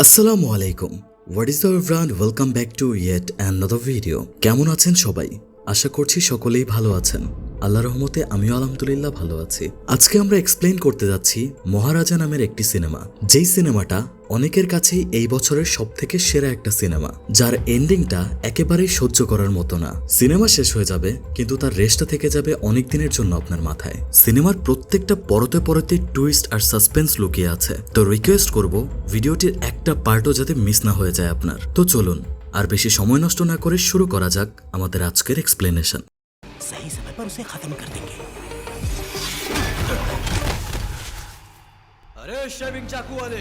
আসসালামু আলাইকুম। What is the everyone, welcome back to yet another video. কেমন আছেন সবাই? আশা করছি সকলেই ভালো আছেন। আল্লাহর রহমতে আমিও আলহামদুলিল্লাহ ভালো আছি। আজকে আমরা এক্সপ্লেইন করতে যাচ্ছি মহারাজা নামের একটি সিনেমা, যেই সিনেমাটা অনেকের কাছেই এই বছরের সবথেকে সেরা একটা সিনেমা, যার এন্ডিংটা একেবারেই সহ্য করার মতো না। সিনেমা শেষ হয়ে যাবে কিন্তু তার রেশটা থেকে যাবে অনেক দিনের জন্য আপনার মাথায়। সিনেমার প্রত্যেকটা পরতে পরতে টুইস্ট আর সাসপেন্স লুকিয়ে আছে। তো রিকোয়েস্ট করব ভিডিওটির একটা পার্টও যাতে মিস না হয়ে যায় আপনার। তো চলুন আর বেশি সময় নষ্ট না করে শুরু করা যাক আমাদের আজকের এক্সপ্লেনেশন। सही समय पर उसे खत्म कर देंगे। अरे शेविंग चाकू वाले।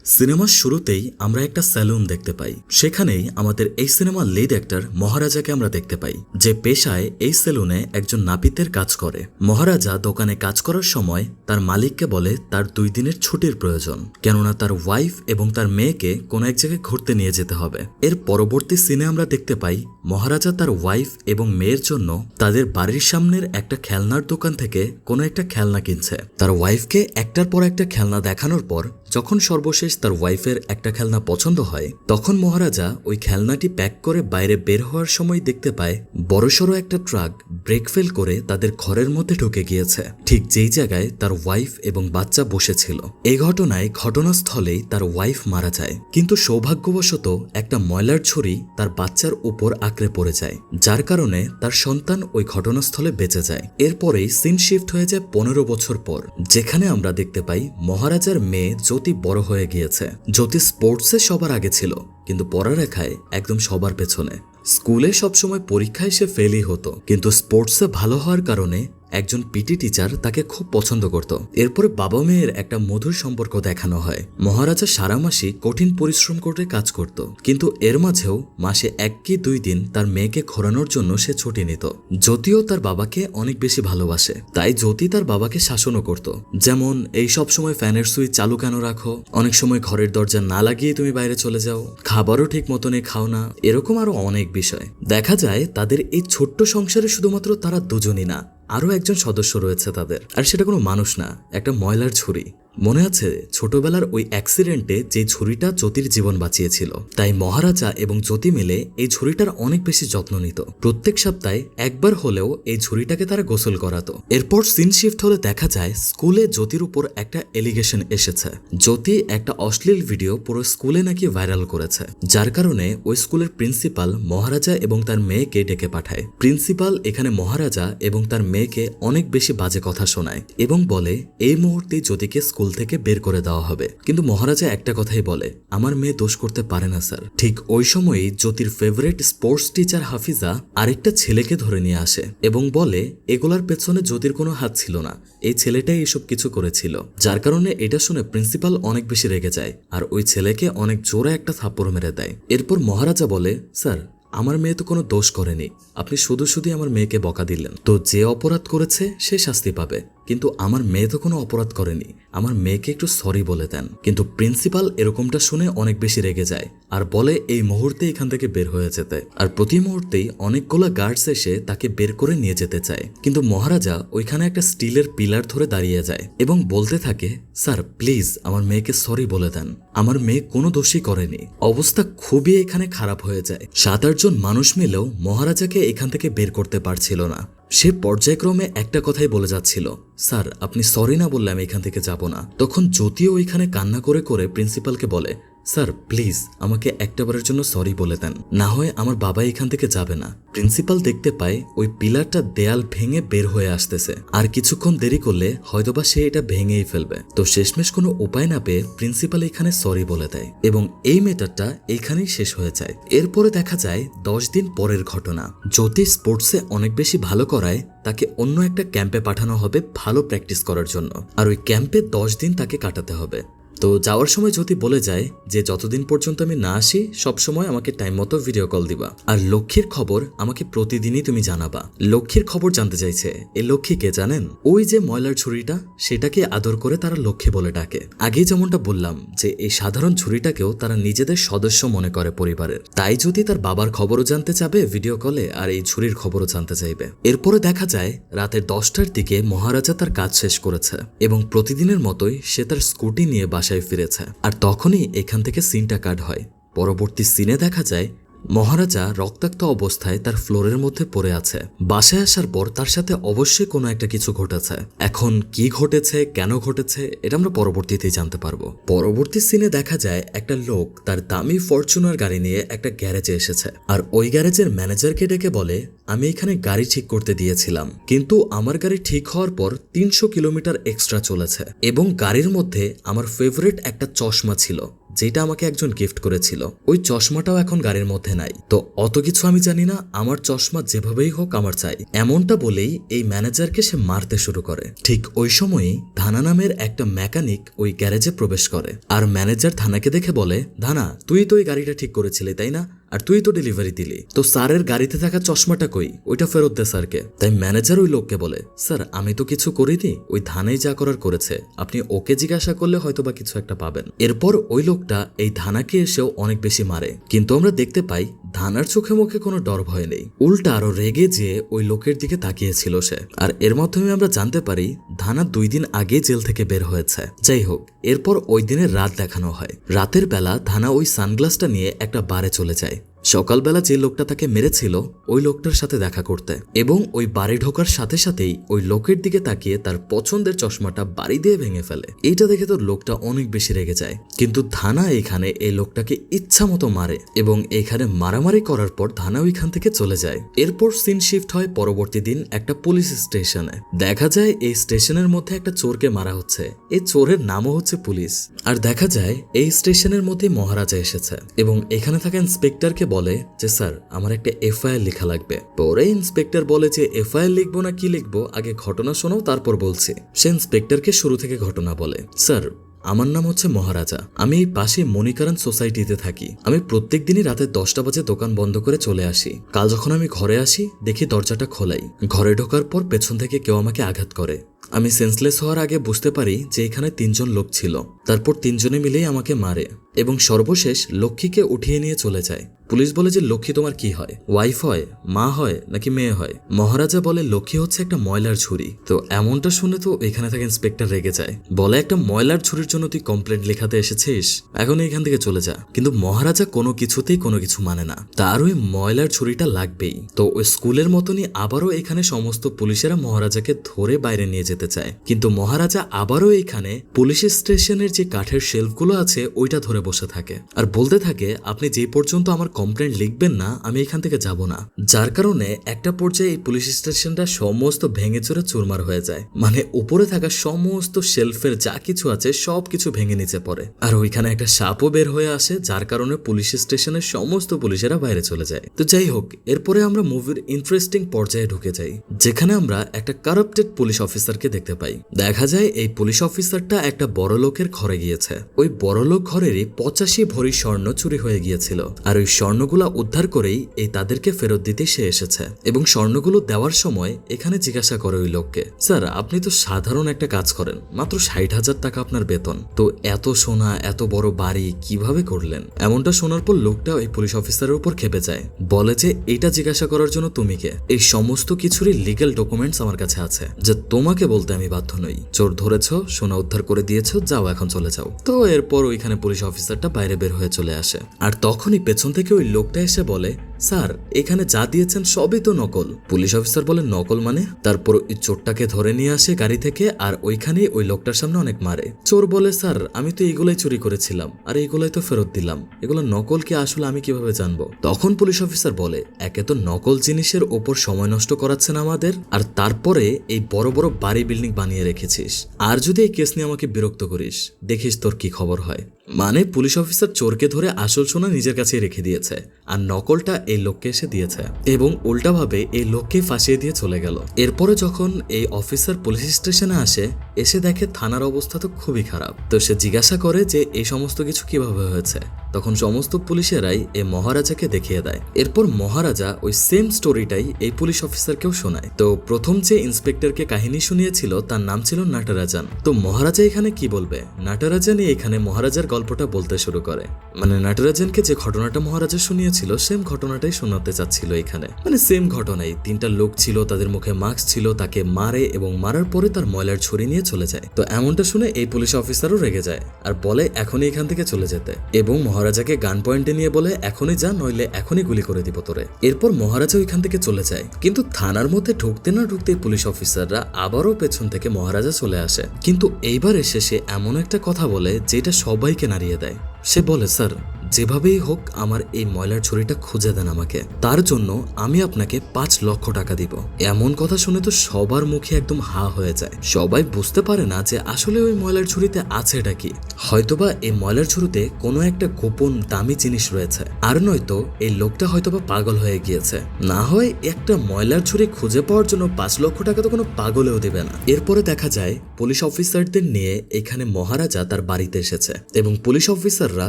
সিনেমার শুরুতেই আমরা একটা স্যালুন দেখতে পাই। সেখানেই আমাদের এই সিনেমার লিড অ্যাক্টর মহারাজাকে আমরা দেখতে পাই, যে পেশায় এই সেলুনে একজন নাপিতের কাজ করে। মহারাজা দোকানে কাজ করার সময় তার মালিককে বলে তার 2 দিনের ছুটির প্রয়োজন, কেননা তার ওয়াইফ এবং তার মেয়েকে কোনো এক জায়গায় ঘুরতে নিয়ে যেতে হবে। এর পরবর্তী সিনে আমরা দেখতে পাই মহারাজা তার ওয়াইফ এবং মেয়ের জন্য তাদের বাড়ির সামনের একটা খেলনার দোকান থেকে কোনো একটা খেলনা কিনছে। তার ওয়াইফকে একটার পর একটা খেলনা দেখানোর পর যখন সর্বশেষ তার ওয়াইফের একটা খেলনা পছন্দ হয়, তখন মহারাজা ওই খেলনাটি প্যাক করে বাইরে বের হওয়ার সময় দেখতে পায় বড়সড় একটা ট্রাক ব্রেক ফেল করে তাদের ঘরের মধ্যে ঢুকে গিয়েছে, ঠিক যেই জায়গায় তার ওয়াইফ এবং বাচ্চা বসেছিল। এই ঘটনায় ঘটনাস্থলেই তার ওয়াইফ মারা যায়, কিন্তু সৌভাগ্যবশত একটা ময়লার ছুরি তার বাচ্চার উপর আঁকড়ে পড়ে যায়, যার কারণে তার সন্তান ওই ঘটনাস্থলে বেঁচে যায়। এরপরেই সিন শিফট হয়ে যায় 15 বছর পর, যেখানে আমরা দেখতে পাই মহারাজার মেয়ে জ্যোতি বড় হয়ে গিয়েছে। জ্যোতি স্পোর্টসে সবার আগে ছিল, কিন্তু পড়ালেখায় একদম সবার পেছনে। স্কুলে সবসময় পরীক্ষায় সে ফেলই হতো, কিন্তু স্পোর্টসে ভালো হওয়ার কারণে একজন পিটি টিচার তাকে খুব পছন্দ করত। এরপরে বাবা মেয়ের একটা মধুর সম্পর্ক দেখানো হয়। মহারাজা সারা মাসই কঠিন পরিশ্রম করে কাজ করত, কিন্তু এর মাঝেও মাসে 1 কি 2 দিন তার মেয়েকে ঘোরানোর জন্য সে ছুটি নিত। জ্যোতিও তার বাবাকে অনেক বেশি ভালোবাসে, তাই জ্যোতি তার বাবাকে শাসনও করত, যেমন এই সব সময় ফ্যানের সুইচ চালু কেন রাখো, অনেক সময় ঘরের দরজা না লাগিয়ে তুমি বাইরে চলে যাও, খাবারও ঠিক মতনে খাও না, এরকম আরো অনেক বিষয়। দেখা যায় তাদের এই ছোট্ট সংসারে শুধুমাত্র তারা দুজনই না, আরও একজন সদস্য রয়েছে তাদের, আর সেটা কোনো মানুষ না, একটা ময়লার ছুরি। মনে আছে ছোটবেলার ওই অ্যাক্সিডেন্টে যে ঝুড়িটা জ্যোতির জীবন বাঁচিয়েছিল? তাই মহারাজা এবং জ্যোতি মিলে এই ঝুড়িটার অনেক বেশি যত্ন নিত। প্রত্যেক সপ্তাহে একবার হলেও এই ঝুড়িটাকে তারা গোসল করাতো। এরপর সিন শিফট হলে দেখা যায় স্কুলে জ্যোতির উপর একটা এলিগেশন এসেছে। জ্যোতি একটা অশ্লীল ভিডিও পুরো স্কুলে নাকি ভাইরাল করেছে, যার কারণে ওই স্কুলের প্রিন্সিপাল মহারাজা এবং তার মেয়েকে ডেকে পাঠায়। প্রিন্সিপাল এখানে মহারাজা এবং তার মেয়েকে অনেক বেশি বাজে কথা শোনায় এবং বলে এই মুহূর্তে জ্যোতিকে স্কুল থেকে বের করে দেওয়া হবে। কিন্তু মহারাজা একটা কথাই বলে, আমার মেয়ে দোষ করতে পারে না স্যার। ঠিক ওই সময়ই জ্যোতির ফেভারিট স্পোর্টস টিচার হাফিজা আরেকটা ছেলেকে ধরে নিয়ে আসে এবং বলে এগুলার পেছনে জ্যোতির কোনো হাত ছিল না, এই ছেলেটাই এসব কিছু করেছিল। যার কারণে এটা শুনে প্রিন্সিপাল অনেক বেশি রেগে যায় আর ওই ছেলেকে অনেক জোরে একটা থাপ্পড় মেরে দেয়। এরপর মহারাজা বলে, স্যার আমার মেয়ে তো কোনো দোষ করেনি, আপনি শুধু শুধু আমার মেয়েকে বকা দিলেন, তো যে অপরাধ করেছে সে শাস্তি পাবে, কিন্তু আমার মেয়ে তো কোনো অপরাধ করেনি, আমার মেয়েকে একটু সরি বলে দেন। কিন্তু প্রিন্সিপাল এরকমটা শুনে অনেক বেশি রেগে যায় আর বলে এই মুহূর্তে এখান থেকে বের হয়ে যেতে। আর প্রতি মুহূর্তেই অনেকগুলো গার্ডস এসে তাকে বের করে নিয়ে যেতে চায়, কিন্তু মহারাজা ওইখানে একটা স্টিলের পিলার ধরে দাঁড়িয়ে যায় এবং বলতে থাকে, স্যার প্লিজ আমার মেয়েকে সরি বলে দেন, আমার মেয়ে কোনো দোষই করেনি। অবস্থা খুবই এখানে খারাপ হয়ে যায়। 7-8 জন মানুষ মিলেও মহারাজাকে এখান থেকে বের করতে পারছিল না। সে পর্যায়ক্রমে একটা কথাই বলে যাচ্ছিল, স্যার আপনি সরি না বললে আমি এখান থেকে যাব না। তখন জ্যোতিও ওইখানে কান্না করে করে প্রিন্সিপালকে বলে, স্যার প্লিজ আমাকে একটাবারের জন্য সরি বলে দেন, না হয় আমার বাবা এখান থেকে যাবে না। প্রিন্সিপাল দেখতে পায় ওই পিলারটা দেয়াল ভেঙে বের হয়ে আসতেছে, আর কিছুক্ষণ দেরি করলে হয়তোবা সে এটা ভেঙেই ফেলবে। তো শেষমেশ কোনো উপায় না পেয়ে প্রিন্সিপাল এখানে সরি বলে দেয় এবং এই ম্যাটারটা এইখানেই শেষ হয়ে যায়। এরপরে দেখা যায় 10 দিন পরের ঘটনা। জ্যোতি স্পোর্টসে অনেক বেশি ভালো করায় তাকে অন্য একটা ক্যাম্পে পাঠানো হবে ভালো প্র্যাকটিস করার জন্য, আর ওই ক্যাম্পে 10 দিন তাকে কাটাতে হবে। তো যাওয়ার সময় জ্যোতি বলে যায় যে যতদিন পর্যন্ত আমি না আসি সবসময় আমাকে টাইম মতো ভিডিও কল দিবা, আর লক্ষ্মীর খবর আমাকে প্রতিদিনই তুমি জানাবা। লক্ষ্মীর খবর জানতে চাইছে। এই লক্ষ্মী কে জানেন? ওই যে ময়লার ছুরিটা, সেটাকে আদর করে তারা লক্ষ্মী বলে ডাকে। আগেই যেমনটা বললাম যে এই সাধারণ ছুরিটাকেও তারা নিজেদের সদস্য মনে করে পরিবারের। তাই যদি তার বাবার খবরও জানতে চাবে ভিডিও কলে, আর এই ছুরির খবরও জানতে চাইবে। এরপরে দেখা যায় রাতের 10টার দিকে মহারাজা তার কাজ শেষ করেছে এবং প্রতিদিনের মতোই সে তার স্কুটি নিয়ে বাসায় বাসায় ফিরেছে। আর তখনই এখান থেকে সিনটা কাট হয়। পরবর্তী সিনে দেখা যায় মহারাজা রক্তাক্ত অবস্থায় তার ফ্লোরের মধ্যে পড়ে আছে। বাসায় আসার পর তার সাথে অবশ্যই কোনো একটা কিছু ঘটেছে। এখন কি ঘটেছে, কেন ঘটেছে, এটা আমরা পরবর্তীতেই জানতে পারবো। পরবর্তী সিনে দেখা যায় একটা লোক তার দামি ফরচুনার গাড়ি নিয়ে একটা গ্যারেজে এসেছে। আর ওই গ্যারেজের ম্যানেজারকে ডেকে বলে, আমি এখানে গাড়ি ঠিক করতে দিয়েছিলাম, কিন্তু আমার গাড়ি ঠিক হওয়ার পর 300 কিলোমিটার এক্সট্রা চলেছে এবং গাড়ির মধ্যে আমার ফেভারিট একটা চশমা ছিল যেটা আমাকে একজন গিফট করেছিল। ওই চশমাটাও এখন গাড়ির মধ্যে নাই। তো অত কিছু আমি জানি না, আমার চশমা যেভাবেই হোক আমার চাই। এমনটা বলেই এই ম্যানেজারকে সে মারতে শুরু করে। ঠিক ওই সময়ই ধানা নামের একটা মেকানিক ওই গ্যারেজে প্রবেশ করে। আর ম্যানেজার ধানাকে দেখে বলে, ধানা, তুই তো ওই গাড়িটা ঠিক করেছিলি তাই না? আর তুই তো ডেলিভারি দিলি, তো স্যারের গাড়িতে থাকা চশমাটা কই? ওইটা ফেরত দে স্যারকে। তাই ম্যানেজার ওই লোককে বলে, স্যার আমি তো কিছু করিনি, ওই ধানাই যা করার করেছে, আপনি ওকে জিজ্ঞাসা করলে হয়তো বা কিছু একটা পাবেন। এরপর ওই লোকটা এই ধানাকে এসেও অনেক বেশি মারে, কিন্তু আমরা দেখতে পাই ধানার চোখে মুখে কোনো ডর ভয় নেই, উল্টা আরো রেগে যেয়ে ওই লোকের দিকে তাকিয়েছিল সে। আর এর মাধ্যমে আমরা জানতে পারি ধানা 2 দিন আগে জেল থেকে বের হয়েছে। যাই হোক, এরপর ওই দিনের রাত দেখানো হয়। রাতের বেলা ধানা ওই সানগ্লাসটা নিয়ে একটা বারে চলে যায়। সকালবেলা যে লোকটা তাকে মেরেছিল ওই লোকটার সাথে দেখা করতে, এবং ওই বাড়ি ঢোকার সাথে সাথেই ওই লোকের দিকে তাকিয়ে তার পছন্দের চশমাটা বাড়ি দিয়ে ভেঙে ফেলে। এইটা দেখে তো লোকটা অনেক বেশি রেগে যায়, কিন্তু ধানা এখানে এই লোকটাকে ইচ্ছা মতো মারে এবং এখানে মারামারি করার পর ধানা ওইখান থেকে চলে যায়। এরপর সিন শিফট হয় পরবর্তী দিন একটা পুলিশ স্টেশনে। দেখা যায় এই স্টেশনের মধ্যে একটা চোরকে মারা হচ্ছে। এই চোরের নামও হচ্ছে পুলিশ। আর দেখা যায় এই স্টেশনের মধ্যে মহারাজা এসেছে এবং এখানে থাকা ইন্সপেক্টরকে বলে যে স্যার আমার একটা এফআইআর লেখা লাগবে। পরে ইন্সপেক্টর বলে যে এফআইআর লিখবো না কি লিখবো, আগে ঘটনা শোনো তারপর বলছি। সে ইন্সপেক্টরকে শুরু থেকে ঘটনা বলে, স্যার আমার নাম হচ্ছে মহারাজা, আমি এই পাশে মনিকারণ সোসাইটিতে থাকি। আমি প্রত্যেক দিনই রাতে 10টা বাজে দোকান বন্ধ করে চলে আসি। কাল যখন আমি ঘরে আসি দেখি দরজাটা খোলাই। ঘরে ঢোকার পর পেছন থেকে কেউ আমাকে আঘাত করে। আমি সেন্সলেস হওয়ার আগে বুঝতে পারি যে এখানে 3 জন লোক ছিল। তারপর 3 জনে মিলেই আমাকে মারে এবং সর্বশেষ লক্ষ্মীকে উঠিয়ে নিয়ে চলে যায়। পুলিশ বলে যে লক্ষ্মী তোমার কি হয়, ওয়াইফ হয়, মা হয় নাকি মেয়ে হয়? মহারাজা বলে লক্ষ্মী হচ্ছে একটা ময়লার ঝুড়ি। তো এমনটা শুনে তো এখানে থাকা ইন্সপেক্টর রেগে যায়, বলে একটা ময়লার ঝুড়ির জন্য তুই কমপ্লেন্ট লেখাতে এসেছিস, এখন এখান থেকে চলে যা। কিন্তু মহারাজা কোনো কিছুতেই কোনো কিছু মানে না, তার ওই ময়লার ঝুড়িটা লাগবেই। তো ওই স্কুলের মতনই আবারও এখানে সমস্ত পুলিশেরা মহারাজাকে ধরে বাইরে নিয়ে যেতে চায়, কিন্তু মহারাজা আবারও এখানে পুলিশ স্টেশনের যে কাঠের শেলফগুলো আছে ওইটা ধরে বসে থাকে আর বলতে থাকে, আপনি যে পর্যন্ত আমার কমপ্লেন্ট লিখবেন না আমি এখান থেকে যাব না। যার কারণে একটা পর্যায়ে এই পুলিশ স্টেশনটা সমস্ত ভেঙে চুরে চুরমার হয়ে যায়। মানে উপরে থাকা সমস্ত শেলফের যা কিছু আছে সবকিছু ভেঙে নিচে পড়ে। আর ওইখানে একটা সাপও বের হয়ে আসে, যার কারণে পুলিশ স্টেশনের সমস্ত পুলিশেরা বাইরে চলে যায়। তো যাই হোক, এরপরে আমরা মুভির ইন্টারেস্টিং পর্যায়ে ঢুকে যাই, যেখানে আমরা একটা কারাপ্টেড পুলিশ অফিসারকে দেখতে পাই। দেখা যায় এই পুলিশ অফিসারটা একটা বড় লোকের ঘরে গিয়েছে। ওই বড় লোক ঘরেরই 85 ভরি স্বর্ণ চুরি হয়ে গিয়েছিল। আর ওই স্বর্ণগুলা উদ্ধার করেই এই তাদেরকে ফেরত দিতে সে এসেছে এবং স্বর্ণগুলো দেওয়ার সময় এখানে জিজ্ঞাসা করে ওই লোককে, স্যার আপনি তো সাধারণ একটা কাজ করেন, মাত্র 60,000 টাকা আপনার বেতন, তো এত সোনা এত বড় বাড়ি কিভাবে করলেন? এমনটা শোনার পর লোকটা ওই পুলিশ অফিসারের উপর খেপে যায়, বলে যে এটা জিজ্ঞাসা করার জন্য তুমি কে? এই সমস্ত কিছুরই লিগ্যাল ডকুমেন্টস আমার কাছে আছে, যে তোমাকে বলতে আমি বাধ্য নই। চোর ধরেছ, সোনা উদ্ধার করে দিয়েছো, যাও এখন চলে যাও। তো এরপর ওইখানে পুলিশ অফিসারটা বাইরে বের হয়ে চলে আসে। আর তখনই পেছন থেকে ওই লোকটা এসে বলে, স্যার এখানে যা দিয়েছেন সবই তো নকল। পুলিশ অফিসার বলে, নকল মানে? তারপর ওই চোরটাকে ধরে নিয়ে আসে গাড়ি থেকে আর ওইখানেই ওই লোকটার সামনে অনেক মারে। চোর বলে, স্যার আমি তো এইগুলাই চুরি করেছিলাম আর এইগুলাই তো ফেরত দিলাম, এগুলো নকল কি আসলে আমি কিভাবে জানবো? তখন পুলিশ অফিসার বলে, একে তো নকল জিনিসের ওপর সময় নষ্ট করাচ্ছেন আমাদের, আর তারপরে এই বড় বড় বাড়ি বিল্ডিং বানিয়ে রেখেছিস, আর যদি এই কেস নিয়ে আমাকে বিরক্ত করিস দেখিস তোর কি খবর হয়। মানে পুলিশ অফিসার চোরকে ধরে আসল সোনা নিজের কাছে রেখে দিয়েছে আর নকলটা এই লোককে এসে দিয়েছে এবং উল্টাভাবে এই লোককে ফাঁসিয়ে দিয়ে চলে গেল। এরপরে যখন এই অফিসার পুলিশ স্টেশনে আসে, এসে দেখে থানার অবস্থা তো খুবই খারাপ। তো সে জিজ্ঞাসা করে যে এই সমস্ত কিছু কিভাবে হয়েছে। তখন সমস্ত পুলিশেরাই এই মহারাজাকে দেখিয়ে দেয়। এরপর মহারাজা ওই সেম স্টোরিটাই এই পুলিশ অফিসারকেও শোনায়। তো প্রথম যে ইন্সপেক্টরকে কাহিনী শুনিয়েছিল তার নাম ছিল নাটরাজান। তো মহারাজা এখানে কি বলবে? নাটরাজানই এখানে মহারাজার গল্পটা বলতে শুরু করে। মানে নাটরাজানকে যে ঘটনাটা মহারাজা শুনিয়েছিল ছিল সেম ঘটনাটাই শোনাতে চাচ্ছিল এখানে, মানে সেম ঘটনাই। 3টা লোক ছিল, তাদের মুখে মাস্ক ছিল, তাকে মারে এবং মারার পরে তার ময়লার ছুরি নিয়ে চলে যায়। তো এমনটা শুনে এই পুলিশ অফিসারও রেগে যায় আর বলে এখনই এখান থেকে চলে যেতে, এবং মহারাজাকে গান পয়েন্টে নিয়ে বলে এখনই যা, নইলে এখনই গুলি করে দিব তোরে। এরপর মহারাজা ওইখান থেকে চলে যায়, কিন্তু থানার মধ্যে ঢুকতে না ঢুকতেই পুলিশ অফিসাররা আবারও পেছন থেকে মহারাজা চলে আসে। কিন্তু এইবার এসে সে এমন একটা কথা বলে যেটা সবাইকে নাড়িয়ে দেয়। সে বলে, স্যার যেভাবেই হোক আমার এই ময়লার ছুরিটা খুঁজে দেন আমাকে, তার জন্য আমি আপনাকে 5 লক্ষ টাকা দিব। এমন কথা শুনে তো সবার মুখে একদম হা হয়ে যায়। সবাই বুঝতে পারে না যে আসলে ওই ময়লার ছুরিতে আছেটা কি। হয়তোবা এই ময়লার ছুরিতে কোনো একটা গোপন দামি জিনিস রয়েছে, আর নয়তো এই লোকটা হয়তোবা পাগল হয়ে গিয়েছে। না হয় একটা ময়লার ছুরি খুঁজে পাওয়ার জন্য 5 লক্ষ টাকা তো কোনো পাগলেও দেবে না। এরপরে দেখা যায় পুলিশ অফিসারদের নিয়ে এখানে মহারাজা তার বাড়িতে এসেছে এবং পুলিশ অফিসাররা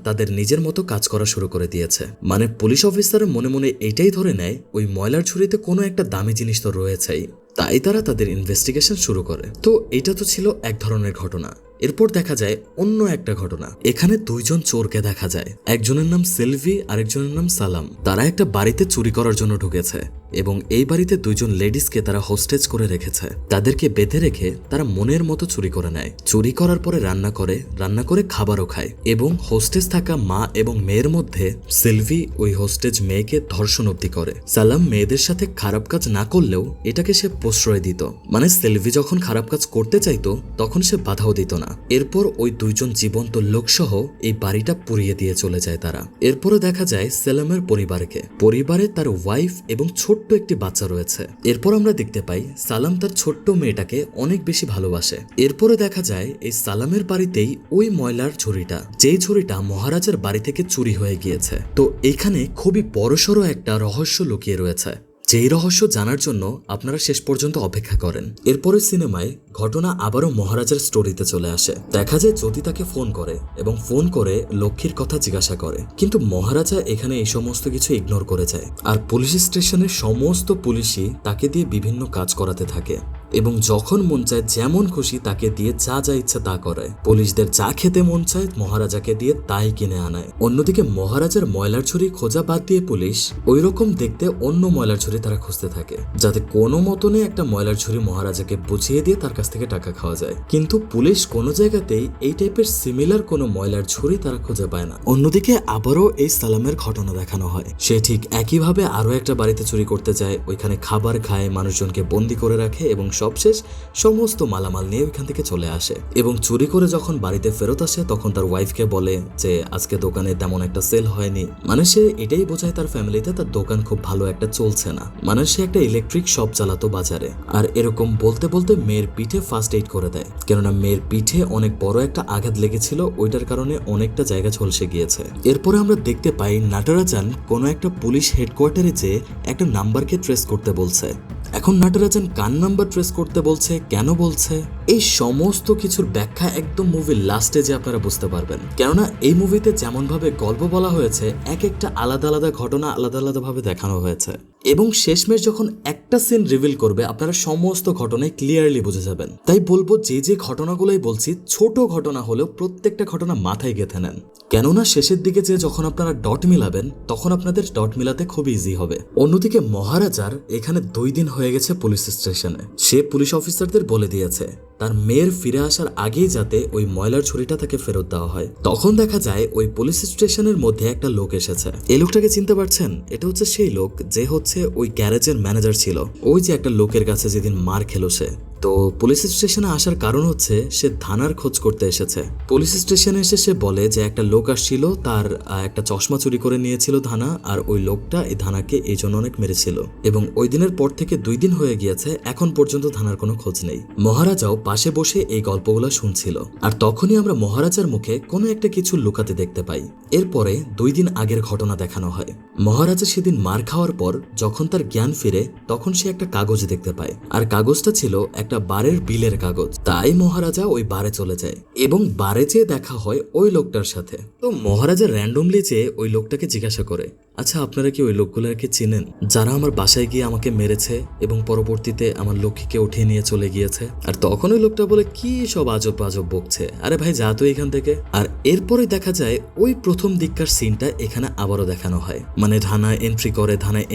তাদের নিজের মতো কাজ করা শুরু করে দিয়েছে। মানে পুলিশ অফিসার মনে মনে এটাই ধরে নেয় ওই ময়লার ছুরিতে কোনো একটা দামি জিনিস তো রয়েছেই, তাই তারা তাদের ইনভেস্টিগেশন শুরু করে। তো এটা তো ছিল এক ধরনের ঘটনা। এরপর দেখা যায় অন্য একটা ঘটনা। এখানে 2 জন চোরকে দেখা যায়, একজনের নাম সেলভি আর একজনের নাম সালাম। তারা একটা বাড়িতে চুরি করার জন্য ঢুকেছে এবং এই বাড়িতে 2 জন লেডিসকে তারা হোস্টেজ করে রেখেছে। তাদেরকে বেঁধে রেখে তারা মনের মতো চুরি করে নেয়। চুরি করার পরে রান্না করে খাবারও খায় এবং হোস্টেজ থাকা মা এবং মেয়ের মধ্যে সেলভি ওই হোস্টেজ মেয়েকে ধর্ষণ অবধি করে। সালাম মেয়েদের সাথে খারাপ কাজ না করলেও এটাকে সে প্রশ্রয় দিত, মানে সেলভি যখন খারাপ কাজ করতে চাইতো তখন সে বাধাও দিত না। এরপর ওই 2 জন জীবন্ত লোকসহ এই বাড়িটা পুড়িয়ে দিয়ে চলে যায় তারা। এরপরে দেখা যায় সালামের পরিবারে তার ওয়াইফ এবং ছোট্ট একটি বাচ্চা রয়েছে। এরপর আমরা দেখতে পাই সালাম তার ছোট্ট মেয়েটাকে অনেক বেশি ভালোবাসে। এরপরে দেখা যায় এই সালামের বাড়িতেই ওই ময়লার ঝুড়িটা, যেই ঝুড়িটা মহারাজার বাড়ি থেকে চুরি হয়ে গিয়েছে। তো এখানে খুবই বড়সড় একটা রহস্য লুকিয়ে রয়েছে, যেই রহস্য জানার জন্য আপনারা শেষ পর্যন্ত অপেক্ষা করেন। এরপরে সিনেমায় ঘটনা আবারও মহারাজার স্টোরিতে চলে আসে। দেখা যায় জ্যোতি তাকে ফোন করে এবং ফোন করে লক্ষ্মীর কথা জিজ্ঞাসা করে, কিন্তু মহারাজা এখানে এই সমস্ত কিছু ইগনোর করে যায়। আর পুলিশ স্টেশনের সমস্ত পুলিশই তাকে দিয়ে বিভিন্ন কাজ করাতে থাকে এবং যখন মন চায় যেমন খুশি তাকে দিয়ে যা ইচ্ছা তা করে। পুলিশদের যা খেতে মন চায় মহারাজাকে দিয়ে তাই কিনে আনায়। অন্যদিকে মহারাজার ময়লার ছুরি খোঁজা বাদ দিয়ে পুলিশ ওই রকম দেখতে অন্য ময়লার ছুরি তারা খুঁজতে থাকে, যাতে কোনো মতনে একটা ময়লার ছুরি মহারাজাকে বুঝিয়ে দিয়ে তার কাছ থেকে টাকা খাওয়া যায়। কিন্তু পুলিশ কোনো জায়গাতেই এই টাইপের সিমিলার কোনো ময়লার ছুরি তারা খুঁজে পায় না। অন্যদিকে আবারও এই সালামের ঘটনা দেখানো হয়। সে ঠিক একইভাবে আরো একটা বাড়িতে চুরি করতে যায়, ওইখানে খাবার খায়, মানুষজনকে বন্দি করে রাখে এবং সবশেষ সমস্ত মালামাল নিয়ে ওইখান থেকে চলে আসে। এবং চুরি করে যখন বাড়িতে ফেরত আসে তখন তার ওয়াইফকে বলে যে আজকে দোকানে তেমন একটা সেল হয়নি। মানে সে এটাই বোঝায় তার ফ্যামিলিতে তার দোকান খুব ভালো একটা চলছে না। মানে সে একটা ইলেকট্রিক শপ চালাতো বাজারে। আর এরকম বলতে বলতে মেয়ের পিঠে ফার্স্ট এইড করে দেয়, কেননা মেয়ের পিঠে অনেক বড় একটা আঘাত লেগেছিল, ওইটার কারণে অনেকটা জায়গা ঝলসে গিয়েছে। এরপরে আমরা দেখতে পাই নাটরাজান কোনো একটা পুলিশ হেডকোয়ার্টারে যে একটা নাম্বারকে ট্রেস করতে বলছে। এখন নাটরাজান কার নাম্বার ট্রেস করতে বলছে, কেন বলছে, এই সমস্ত কিছুর ব্যাখ্যা একদম মুভির লাস্টে যে আপনারা বুঝতে পারবেন। কেননা এই মুভিতে যেমন ভাবে গল্প বলা হয়েছে, এক একটা আলাদা আলাদা ঘটনা আলাদা আলাদা ভাবে দেখানো হয়েছে এবং শেষমেশ যখন একটা সিন রিভিল করবে আপনারা সমস্ত ঘটনায় ক্লিয়ারলি বুঝে যাবেন। তাই বলবো যে ঘটনাগুলোই বলছি ছোট ঘটনা হলেও প্রত্যেকটা ঘটনা মাথায় গেঁথে নেন, কেননা শেষের দিকে যে যখন আপনারা ডট মিলাবেন তখন আপনাদের ডট মিলাতে খুব ইজি হবে। অন্যদিকে মহারাজার এখানে 2 দিন হয়ে গেছে পুলিশ স্টেশনে। সে পুলিশ অফিসারদের বলে দিয়েছে তার মেয়ের ফিরে আসার আগেই যাতে ওই ময়লার ছুরিটা তাকে ফেরত দেওয়া হয়। তখন দেখা যায় ওই পুলিশ স্টেশনের মধ্যে একটা লোক এসেছে। এই লোকটাকে চিনতে পারছেন? এটা হচ্ছে সেই লোক যে হচ্ছে ওই গ্যারেজের ম্যানেজার ছিল, ওই যে একটা লোকের কাছে যেদিন মার খেলো সে। তো পুলিশ স্টেশনে আসার কারণ হচ্ছে সে ধানার খোঁজ করতে এসেছে। পুলিশ স্টেশনে এসে সে বলে যে একটা লোক আসছিল, তার একটা চশমা চুরি করে নিয়েছিল ধানা, আর ওই লোকটা এই ধানাকে এই জন্য অনেক মেরেছিল এবং ওই দিনের পর থেকে 2 দিন হয়ে গিয়েছে, এখন পর্যন্ত ধানার কোনো খোঁজ নেই। মহারাজাও পাশে বসে এই গল্পগুলো শুনছিল আর তখনই আমরা মহারাজার মুখে কোনো একটা কিছু লুকাতে দেখতে পাই। এরপরে 2 দিন আগের ঘটনা দেখানো হয়। মহারাজা সেদিন মার খাওয়ার পর যখন তার জ্ঞান ফিরে তখন সে একটা কাগজ দেখতে পায়, আর কাগজটা ছিল একটা বারের বিলের কাগজ। তাই মহারাজা ওই বারে চলে যায় এবং বারে যেয়ে দেখা হয় ওই লোকটার সাথে। তো মহারাজা র্যান্ডমলি যেয়ে ওই লোকটাকে জিজ্ঞাসা করে আচ্ছা আপনারা কি ওই লোকগুলোকে চেনেন যারা আমার বাসায় গিয়ে আমাকে মেরেছে এবং পরবর্তীতে আমার লক্ষ্মীকে উঠিয়ে নিয়ে চলে গিয়েছে? আর তখন ওই লোকটা বলে কি সব আজব আজব বকছে, আরে ভাই যা তো এখান থেকে। আর এরপরে দেখা যায় ওই প্রথম দিককার সিনটা এখানে আবারও দেখানো হয়, মানে থানায়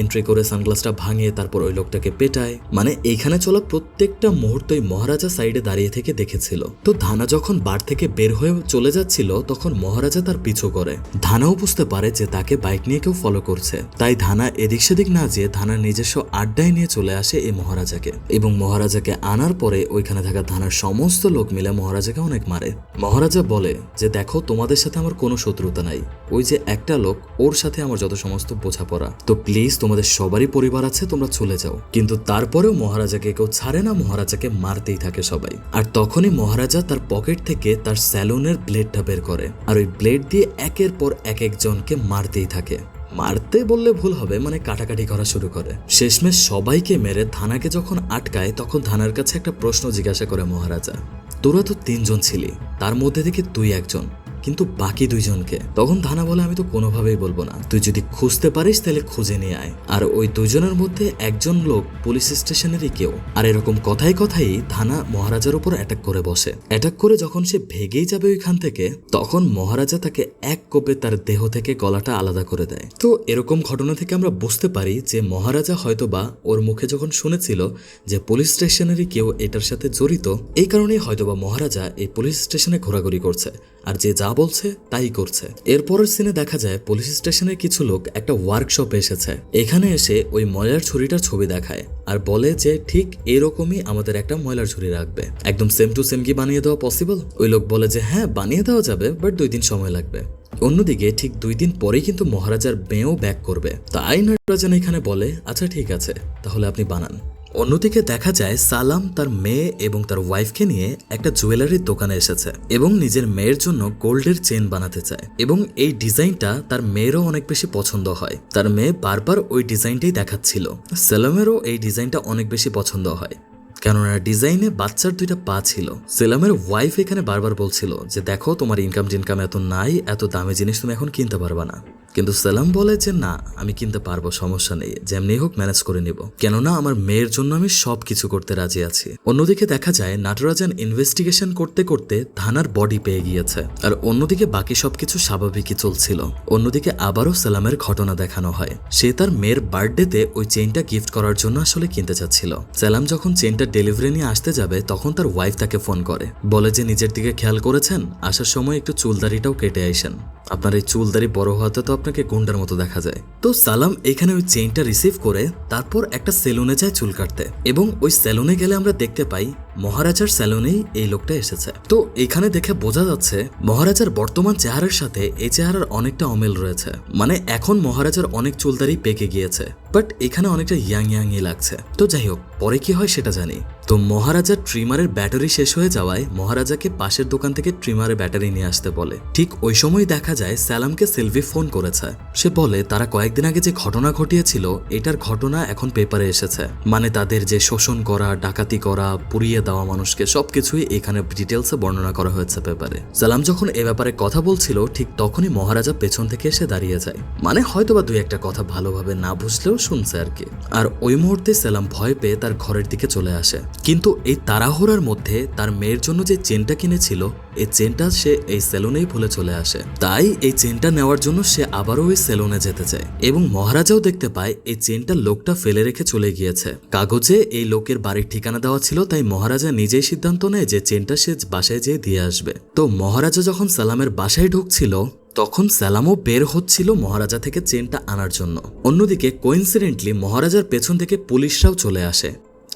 এন্ট্রি করে সানগ্লাসটা ভাঙিয়ে তারপর ওই লোকটাকে পেটায়। মানে এইখানে চলা প্রত্যেকটা মুহূর্তই মহারাজা সাইডে দাঁড়িয়ে থেকে দেখেছিল। তো ধানা যখন বার থেকে বের হয়ে চলে যাচ্ছিল তখন মহারাজা তার পিছু করে। ধানাও বুঝতে পারে যে তাকে বাইক নিয়ে কেউ ফলো করছে, তাই ধানা এদিক সেদিক না যেয়ে ধানার নিজস্ব আড্ডায় নিয়ে চলে আসে এই মহারাজাকে, এবং মহারাজাকে আনার পরে ওইখানে থাকা ধানার সমস্ত লোক মিলে মহারাজাকে অনেক মারে। মহারাজা বলে যে দেখো তোমাদের সাথে আমার কোনো শত্রুতা নাই, ওই যে একটা লোক ওর সাথে আমার যত সমস্ত বোঝাপড়া, তো প্লিজ তোমাদের সবারই পরিবার আছে, তোমরা চলে যাও। কিন্তু তারপরেও মহারাজাকে কেউ ছাড়ে না, মহারাজাকে মারতেই থাকে সবাই। আর তখনই মহারাজা তার পকেট থেকে তার স্যালুনের ব্লেডটা বের করে, আর ওই ব্লেড দিয়ে একের পর এক একজনকে মারতেই থাকে। মারতে বললে ভুল হবে, মানে কাটাকাটি করা শুরু করে। শেষমেশ সবাইকে মেরে ধানাকে যখন আটকায় তখন ধানার কাছে একটা প্রশ্ন জিজ্ঞাসা করে মহারাজা, তোরা তো 3 জন ছিলি, তার মধ্যে থেকে তুই একজন, কিন্তু বাকি 2 জনকে? তখন ধানা বলে আমি তো কোনোভাবেই বলবো না, তুই যদি খুঁজতে পারিস তাহলে খুঁজে নিয়ে আয়। আর ওই 2 জনের মধ্যে একজন লোক পুলিশ স্টেশনেরই কেউ। আর এরকম কথাই কথাই ধানা মহারাজার উপর অ্যাটাক করে বসে। অ্যাটাক করে যখন সে ভেগেই যাবে ওইখান থেকে তখন মহারাজা তাকে এক কোপে তার দেহ থেকে গলাটা আলাদা করে দেয়। তো এরকম ঘটনা থেকে আমরা বুঝতে পারি যে মহারাজা হয়তোবা ওর মুখে যখন শুনেছিল যে পুলিশ স্টেশনেরই কেউ এটার সাথে জড়িত, এই কারণেই হয়তোবা মহারাজা এই পুলিশ স্টেশনে ঘোরাঘুরি করছে আর যে যা বলছে তাই করছে। এরপরের সিনে দেখা যায় পুলিশ স্টেশনের কিছু লোক একটা ওয়ার্কশপে এসেছে। এখানে এসে ওই ময়লার ছুরিটার ছবি দেখায় আর বলে যে ঠিক এরকমই আমাদের একটা ময়লার ছুরি রাখবে, একদম সেম টু সেম কি বানিয়ে দেওয়া পসিবল? ওই লোক বলে যে হ্যাঁ বানিয়ে দেওয়া যাবে, বাট 2 দিন সময় লাগবে। অন্যদিকে ঠিক 2 দিন পরেই কিন্তু মহারাজার মেয়েও ব্যাক করবে, তাই নটরাজন এখানে বলে আচ্ছা ঠিক আছে তাহলে আপনি বানান। অন্যদিকে দেখা যায় সালাম তার মেয়ে এবং তার ওয়াইফকে নিয়ে একটা জুয়েলারির দোকানে এসেছে এবং নিজের মেয়ের জন্য গোল্ডের চেন বানাতে চায়, এবং এই ডিজাইনটা তার মেয়েরও অনেক বেশি পছন্দ হয়। তার মেয়ে বারবার ওই ডিজাইনটাই দেখাচ্ছিল। সেলামেরও এই ডিজাইনটা অনেক বেশি পছন্দ হয়, কেননা ডিজাইনে বাচ্চার 2টা পা ছিল। সেলামের ওয়াইফ এখানে বারবার বলছিল যে দেখো তোমার ইনকাম এত নাই, এত দামি জিনিস তুমি এখন কিনতে পারবা না। কিন্তু সেলাম বলে যে না আমি কিনতে পারবো, সমস্যা নেই, যেমনি হোক ম্যানেজ করে নিব, কেননা আমার মেয়ের জন্য আমি সবকিছু করতে রাজি আছি। অন্যদিকে দেখা যায় নটরাজন ইনভেস্টিগেশন করতে করতে ধানার বডি পেয়ে গিয়েছে, আর অন্যদিকে বাকি সবকিছু স্বাভাবিকই চলছিল। অন্যদিকে আবারও সেলামের ঘটনা দেখানো হয়। সে তার মেয়ের বার্থডেতে ওই চেইনটা গিফট করার জন্য আসলে কিনতে চাচ্ছিল। সেলাম যখন চেইনটা ডেলিভারি নিয়ে আসতে যাবে তখন তার ওয়াইফ তাকে ফোন করে, বলে যে নিজের দিকে খেয়াল করেছেন, আসার সময় একটু চুলদারিটাও কেটে আইসেন, আপনার এই চুলদারি বড় হওয়াতে তো আপনাকে গুন্ডার মতো দেখা যায়। তো সালাম এখানে ওই চেইনটা রিসিভ করে তারপর একটা সেলুনে যায় চুল কাটতে, এবং ওই সেলুনে গেলে আমরা দেখতে পাই মহারাজার সেলুনেই এই লোকটা এসেছে। তো এখানে দেখে বোঝা যাচ্ছে মহারাজার বর্তমান চেহারার সাথে এই চেহারার অনেকটা অমিল রয়েছে, মানে এখন মহারাজার অনেক চুলদারি পেকে গিয়েছে, বাট এখানে অনেকটা ইয়াংই লাগছে। তো যাই হোক পরে কি হয় সেটা জানি। তো মহারাজার ট্রিমারের ব্যাটারি শেষ হয়ে যাওয়ায় মহারাজাকে পাশের দোকান থেকে ট্রিমারের ব্যাটারি নিয়ে আসতে বলে। ঠিক ওই সময় দেখা যায় সালামকে সেলভি ফোন করেছে। সে বলে তারা কয়েকদিন আগে যে ঘটনা ঘটিয়েছিল এটার ঘটনা এখন পেপারে এসেছে, মানে তাদের যে শোষণ করা, ডাকাতি করা, পুড়িয়ে দেওয়া মানুষকে সবকিছুই এখানে ডিটেলসে বর্ণনা করা হয়েছে পেপারে। সালাম যখন এ ব্যাপারে কথা বলছিল ঠিক তখনই মহারাজা পেছন থেকে এসে দাঁড়িয়ে যায়, মানে হয়তোবা 2-1টা কথা ভালোভাবে না বুঝলেও শুনছে আর কি। আর ওই মুহূর্তে সালাম ভয় পেয়ে তার ঘরের দিকে চলে আসে, কিন্তু এই তাড়াহুড়ার মধ্যে তার মেয়ের জন্য যে চেনটা কিনেছিল এই চেনটা সে এই সেলুনেই ভুলে চলে আসে। তাই এই চেনটা নেওয়ার জন্য সে আবারও ওই সেলুনে যেতে চায়, এবং মহারাজাও দেখতে পায় এই চেনটা লোকটা ফেলে রেখে চলে গিয়েছে। কাগজে এই লোকের বাড়ির ঠিকানা দেওয়া ছিল, তাই মহারাজা নিজেই সিদ্ধান্ত নেয় যে চেনটা সে বাসায় যেয়ে দিয়ে আসবে। তো মহারাজা যখন সালামের বাসায় ঢুকছিল তখন সালামও বের হচ্ছিল মহারাজা থেকে চেনটা আনার জন্য। অন্যদিকে কোইন্সিডেন্টলি মহারাজার পেছন থেকে পুলিশরাও চলে আসে,